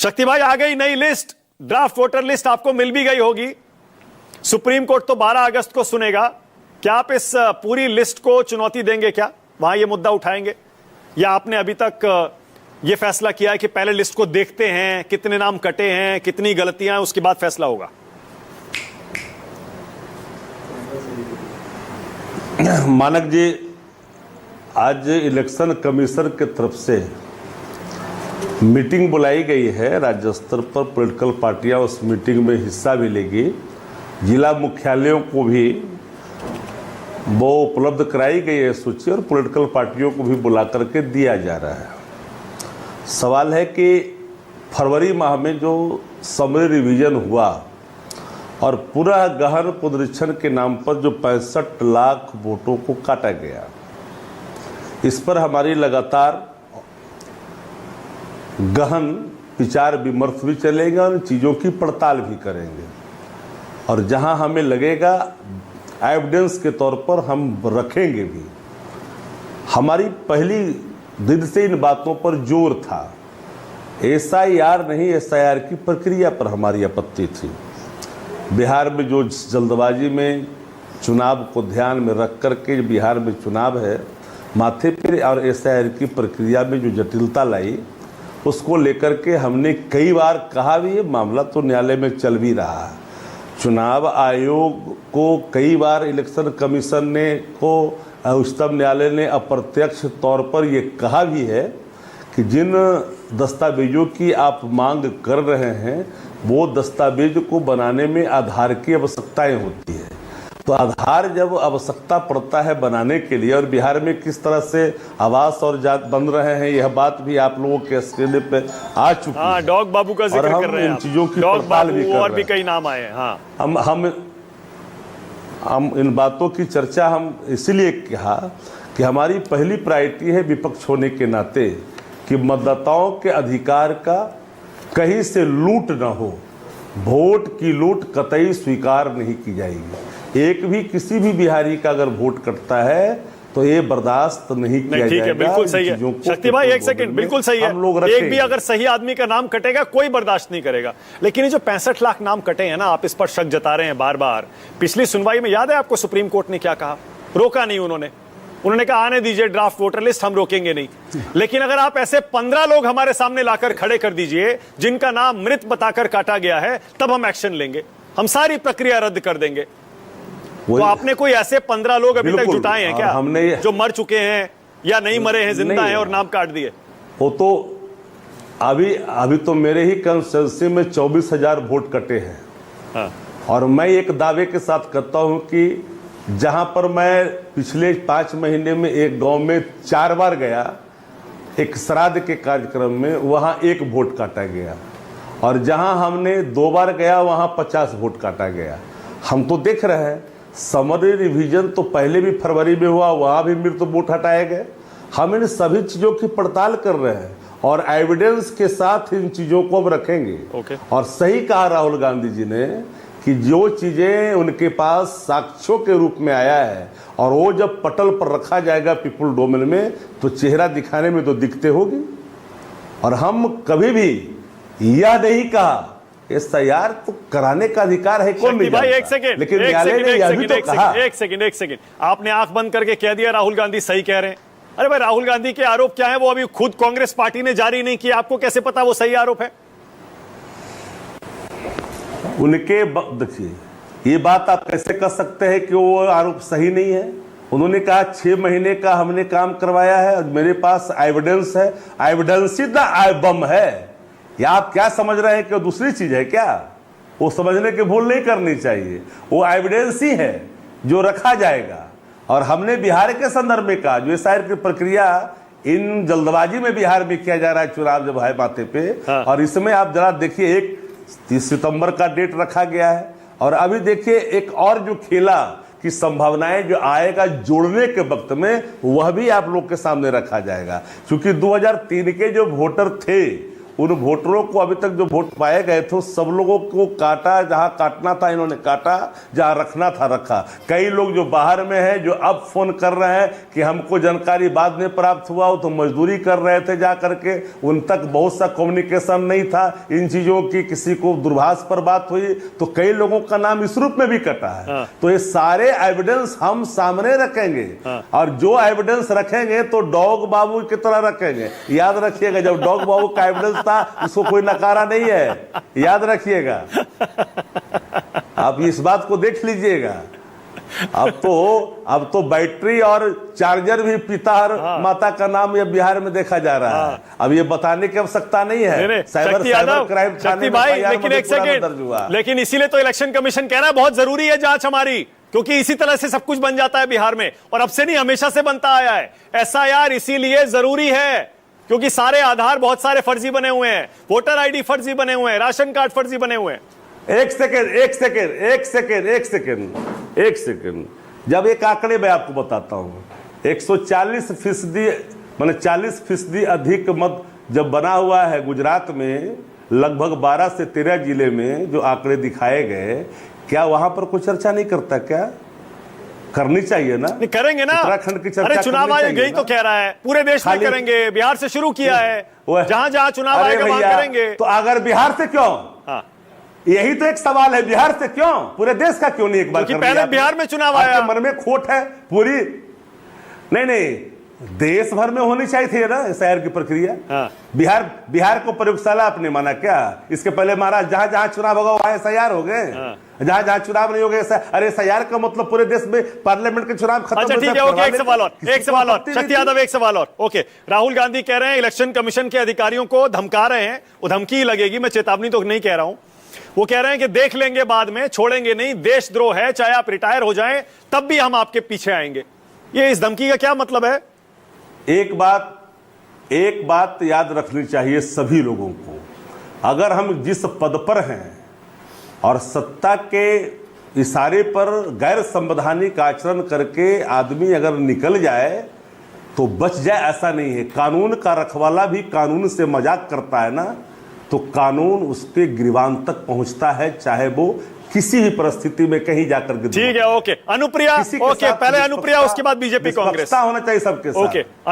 शक्ति भाई, आ गई नई लिस्ट, ड्राफ्ट वोटर लिस्ट आपको मिल भी गई होगी। सुप्रीम कोर्ट तो 12 अगस्त को सुनेगा। क्या आप इस पूरी लिस्ट को चुनौती देंगे? क्या वहां ये मुद्दा उठाएंगे, या आपने अभी तक ये फैसला किया है कि पहले लिस्ट को देखते हैं, कितने नाम कटे हैं, कितनी गलतियां हैं, उसके बाद फैसला होगा? मानक जी, आज इलेक्शन कमीशन की तरफ से मीटिंग बुलाई गई है राज्य स्तर पर। पॉलिटिकल पार्टियां उस मीटिंग में हिस्सा भी लेगी। जिला मुख्यालयों को भी वो उपलब्ध कराई गई है सूची, और पॉलिटिकल पार्टियों को भी बुला करके दिया जा रहा है। सवाल है कि फरवरी माह में जो समरी रिवीजन हुआ और पूरा गहन पुनरीक्षण के नाम पर जो 65 लाख वोटों को काटा गया, इस पर हमारी लगातार गहन विचार विमर्श भी चलेगा और चीज़ों की पड़ताल भी करेंगे। और जहां हमें लगेगा एविडेंस के तौर पर हम रखेंगे भी। हमारी पहली दिन से इन बातों पर जोर था। SIR नहीं, SIR की प्रक्रिया पर हमारी आपत्ति थी। बिहार में जो जल्दबाजी में चुनाव को ध्यान में रख करके बिहार में चुनाव है माथे पर, और SIR की प्रक्रिया में जो जटिलता लाई, उसको लेकर के हमने कई बार कहा भी। ये मामला तो न्यायालय में चल भी रहा है। चुनाव आयोग को कई बार इलेक्शन कमीशन ने को उच्चतम न्यायालय ने अप्रत्यक्ष तौर पर ये कहा भी है कि जिन दस्तावेजों की आप मांग कर रहे हैं वो दस्तावेज को बनाने में आधार की आवश्यकताएं होती है। तो आधार जब आवश्यकता पड़ता है बनाने के लिए, और बिहार में किस तरह से आवास और जात बन रहे हैं, यह बात भी आप लोगों के स्क्रीन पे आ चुकी है। डॉग बाबू का जिक्र कर रहे हैं, इन चीजों की डॉग पड़ताल भी कर रहे हैं, और भी कई नाम आए हैं। हाँ, हम इन बातों की चर्चा हम इसीलिए कहा कि हमारी पहली प्रायोरिटी है विपक्ष होने के नाते कि मतदाताओं के अधिकार का कहीं से लूट न हो। वोट की लूट कतई स्वीकार नहीं की जाएगी। एक भी किसी भी बिहारी का अगर वोट कटता है तो ये बर्दाश्त नहीं किया जाएगा। ठीक है, बिल्कुल सही है शक्ति भाई, एक सेकंड, बिल्कुल सही है। एक भी अगर सही आदमी का नाम कटेगा कोई बर्दाश्त नहीं करेगा। लेकिन ये जो 65 लाख नाम कटे हैं ना, आप इस पर शक जता रहे हैं बार बार। पिछली सुनवाई में याद है आपको सुप्रीम कोर्ट ने क्या कहा? रोका नहीं उन्होंने कहा आने दीजिए ड्राफ्ट वोटर लिस्ट, हम रोकेंगे नहीं। लेकिन अगर आप ऐसे 15 लोग हमारे सामने लाकर खड़े कर दीजिए जिनका नाम मृत बताकर काटा गया है, तब हम एक्शन लेंगे, हम सारी प्रक्रिया रद्द कर देंगे। तो आपने कोई ऐसे 15 लोग अभी तक जुटाए हैं क्या हमने जो मर चुके हैं या नहीं मरे हैं, जिंदा हैं और नाम काट दिए? वो तो अभी तो मेरे ही कंस्टिट्यूंसी में 24,000 वोट कटे हैं। हाँ। और मैं एक दावे के साथ कहता हूं कि जहां पर मैं पिछले 5 महीने में एक गांव में 4 बार गया एक श्राद्ध के कार्यक्रम में, वहां 1 वोट काटा गया। और जहां हमने 2 बार गया वहां 50 वोट काटा गया। हम तो देख रहे हैं समरी रिवीजन तो पहले भी फरवरी में हुआ, वहां भी मृत वोट हटाए गए। हम इन सभी चीजों की पड़ताल कर रहे हैं और एविडेंस के साथ इन चीजों को हम रखेंगे। और सही कहा राहुल गांधी जी ने कि जो चीजें उनके पास साक्ष्यों के रूप में आया है और वो जब पटल पर रखा जाएगा पीपुल डोमेन में, तो चेहरा दिखाने में तो दिखते होगी। और हम कभी भी यह नहीं कहा SIR तो कराने का अधिकार है कौन नहीं भाई, एक सेकंड, लेकिन न्यायालय ने यह भी तो कहा। एक सेकंड, आपने आंख बंद करके कह दिया राहुल गांधी सही कह रहे हैं। अरे भाई, राहुल गांधी के आरोप क्या है वो अभी खुद कांग्रेस पार्टी ने जारी नहीं किया, आपको कैसे पता वो सही आरोप है? उनके देखिए, ये बात आप कैसे कर सकते हैं कि वो आरोप सही नहीं है? उन्होंने कहा 6 महीने का हमने काम करवाया है और मेरे पास एविडेंस है। एविडेंस द एल्बम है। या आप क्या समझ रहे हैं कि वो दूसरी चीज है क्या? वो समझने की भूल नहीं करनी चाहिए। वो एविडेंस ही है जो रखा जाएगा। और हमने बिहार के संदर्भ में कहा जो SIR की प्रक्रिया इन जल्दबाजी में बिहार में किया जा रहा है, चुनाव जब है माथे पे। हाँ। और इसमें आप जरा देखिए, एक 30 सितंबर का डेट रखा गया है। और अभी देखिए एक और जो खेला की संभावनाएं जो आएगा जोड़ने के वक्त में, वह भी आप लोग के सामने रखा जाएगा। क्योंकि 2003 के जो वोटर थे उन वोटरों को अभी तक जो वोट पाए गए थे सब लोगों को काटा, जहां काटना था इन्होंने काटा, जहां रखना था रखा। कई लोग जो बाहर में हैं जो अब फोन कर रहे हैं कि हमको जानकारी बाद में प्राप्त हुआ, वो तो मजदूरी कर रहे थे जा करके, उन तक बहुत सा कम्युनिकेशन नहीं था इन चीजों की, किसी को दूरभाष पर बात हुई तो कई लोगों का नाम इस रूप में भी कटा है। तो ये सारे एविडेंस हम सामने रखेंगे और जो एविडेंस रखेंगे तो डॉग बाबू की तरह रखेंगे। याद रखिएगा, जब डॉग बाबू का एविडेंस था उसको कोई नकारा नहीं है, याद रखिएगा। आप इस बात को देख लीजिएगा। अब तो बैटरी और चार्जर भी पिता और माता का नाम ये बिहार में देखा जा रहा है। अब ये बताने की आवश्यकता नहीं है। साइबर क्राइम थाने में लेकिन एक सेकंड, लेकिन इसीलिए तो इलेक्शन कमीशन कह रहा है बहुत जरूरी है जांच हमारी, क्योंकि इसी तरह से सब कुछ बन जाता है बिहार में, और अब से नहीं हमेशा से बनता आया है। एसआईआर इसीलिए जरूरी है क्योंकि सारे आधार बहुत सारे फर्जी बने हुए हैं, वोटर आईडी फर्जी बने हुए हैं, राशन कार्ड फर्जी बने हुए हैं। एक सेकेंड, जब एक आंकड़े मैं आपको बताता हूं, 140% माने 40% अधिक मत जब बना हुआ है गुजरात में, लगभग 12 से 13 जिले में जो आंकड़े दिखाए गए, क्या वहां पर कोई चर्चा नहीं करता? क्या करनी चाहिए ना? नहीं करेंगे ना, उत्तराखंड की चर्चा। अरे चुनाव आयोग यही तो कह रहा है पूरे देश में करेंगे, बिहार से शुरू किया है, जहां जहां चुनाव आएगा वहां करेंगे। तो अगर बिहार से क्यों? यही तो एक सवाल है, बिहार से क्यों? पूरे देश का क्यों नहीं एक बार? पहले बिहार में चुनाव आया। मन में खोट है पूरी? नहीं, देश भर में होनी चाहिए थी ना एसआईआर की प्रक्रिया। बिहार को प्रयोगशाला आपने माना क्या? इसके पहले महाराज जहां जहां चुनाव होगा वहां एसआईआर हो गए, जहां जहां चुनाव नहीं हो गए। अरे एसआईआर का मतलब पूरे देश में पार्लियामेंट के चुनाव खत्म। अच्छा ठीक है, ओके, एक सवाल और शक्ति यादव, एक सवाल और। ओके, राहुल गांधी कह रहे हैं इलेक्शन कमीशन के अधिकारियों को धमका रहे हैं, वो धमकी लगेगी, मैं चेतावनी तो नहीं कह रहा हूं। वो कह रहे हैं कि देख लेंगे बाद में, छोड़ेंगे नहीं, देशद्रोह है, चाहे आप रिटायर हो जाएं तब भी हम आपके पीछे आएंगे। ये इस धमकी का क्या मतलब है? एक बात याद रखनी चाहिए सभी लोगों को, अगर हम जिस पद पर हैं और सत्ता के इशारे पर गैर संवैधानिक आचरण करके आदमी अगर निकल जाए तो बच जाए, ऐसा नहीं है। कानून का रखवाला भी कानून से मजाक करता है ना, तो कानून उसके गिरबान तक पहुंचता है, चाहे वो किसी भी परिस्थिति में कहीं जाकर के। ठीक है, ओके। अनुप्रिया, ओके, पहले अनुप्रिया, उसके बाद बीजेपी कांग्रेस होना चाहिए सबके साथ। ओके।